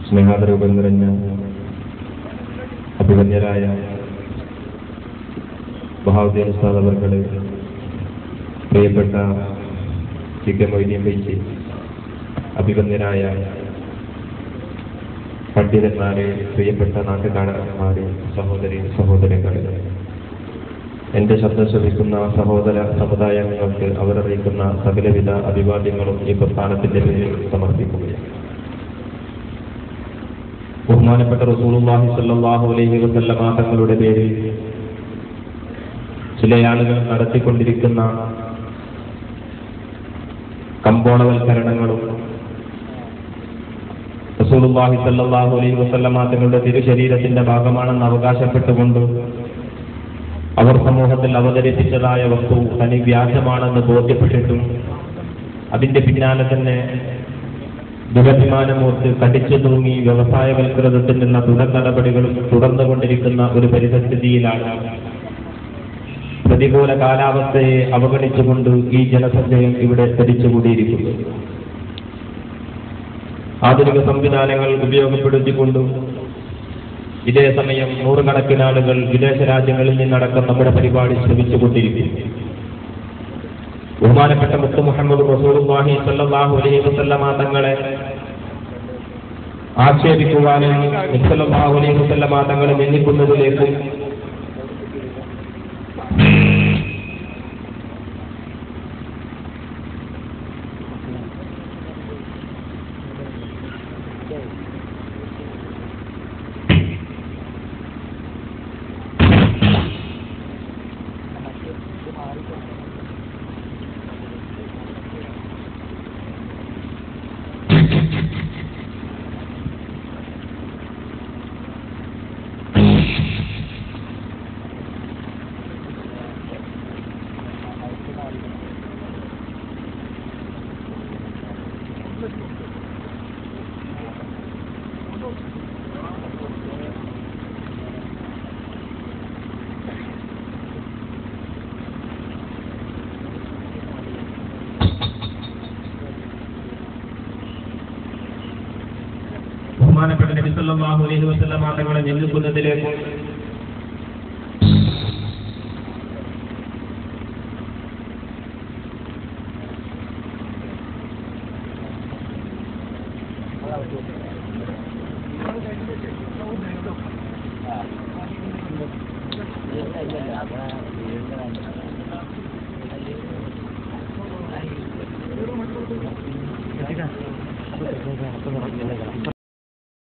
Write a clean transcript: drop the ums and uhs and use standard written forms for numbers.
സ്നേഹാദരവുകൾ നിറഞ്ഞ അഭിമന്യരായ ബഹാവുദ്ദീൻ ഉസ്താദ് അവർകളെ, പ്രിയപ്പെട്ട കെ മൊയ്തീൻ ബൈച്ചി, അഭിമന്യരായ പണ്ഡിതന്മാരെ, പ്രിയപ്പെട്ട നാട്ടുകാരന്മാരെ, സഹോദരങ്ങളെ, എന്റെ ശബ്ദം ശ്രവിക്കുന്ന സഹോദര സമുദായങ്ങൾക്ക് അവരറിയിക്കുന്ന സകലവിധ അഭിവാദ്യങ്ങളും ഈ പ്രസ്ഥാനത്തിന്റെ പേരിൽ സമർപ്പിക്കുകയാണ്. ബഹുമാനപ്പെട്ട റസൂലുള്ളാഹി സ്വല്ലല്ലാഹു അലൈഹി വസല്ലമ തങ്ങളുടെ പേരിൽ ചില ആളുകൾ നടത്തിക്കൊണ്ടിരിക്കുന്ന കമ്പോളവൽക്കരണങ്ങളും റസൂലുള്ളാഹി സ്വല്ലല്ലാഹു അലൈഹി വസല്ലമ തങ്ങളുടെ തിരുശരീരത്തിന്റെ ഭാഗമാണെന്ന് അവകാശപ്പെട്ടുകൊണ്ട് അവർ സമൂഹത്തിൽ അവതരിപ്പിച്ചതായ വസ്തു തനി വ്യാജമാണെന്ന് ബോധ്യപ്പെട്ടിട്ടും അതിന്റെ പിന്നാലെ തന്നെ ദുരഭിമാനമോർത്ത് കടിച്ചു തൂങ്ങി വ്യവസായവൽക്കൃതത്തിനുള്ള തുടർ നടപടികളും തുടർന്നുകൊണ്ടിരിക്കുന്ന ഒരു പരിസ്ഥിതിയിലാണ് പ്രതികൂല കാലാവസ്ഥയെ അവഗണിച്ചുകൊണ്ട് ഈ ജനസഞ്ചയം ഇവിടെ തടിച്ചുകൂടിയിരിക്കുന്നു. ആധുനിക സംവിധാനങ്ങൾ ഉപയോഗപ്പെടുത്തിക്കൊണ്ടും ഇതേ സമയം നൂറുകണക്കിന് ആളുകൾ വിദേശ രാജ്യങ്ങളിൽ നിന്നടക്കം നമ്മുടെ പരിപാടി ശ്രമിച്ചുകൊണ്ടിരിക്കുന്നു. ബഹുമാനപ്പെട്ട മുത്ത് മുഹമ്മദ് റസൂലുള്ളാഹി സ്വല്ലല്ലാഹു അലൈഹി വസല്ലമ തങ്ങളെ ആക്ഷേപിക്കുവാനും സ്വല്ലല്ലാഹു അലൈഹി വസല്ലമ തങ്ങളെ നിന്ദിക്കുന്നതിലേക്കും ബഹുമാനപ്പെട്ട നബി സല്ലല്ലാഹു അലൈഹി വസല്ലമ തങ്ങളെ നിന്ദിക്കുന്നതിലേക്കും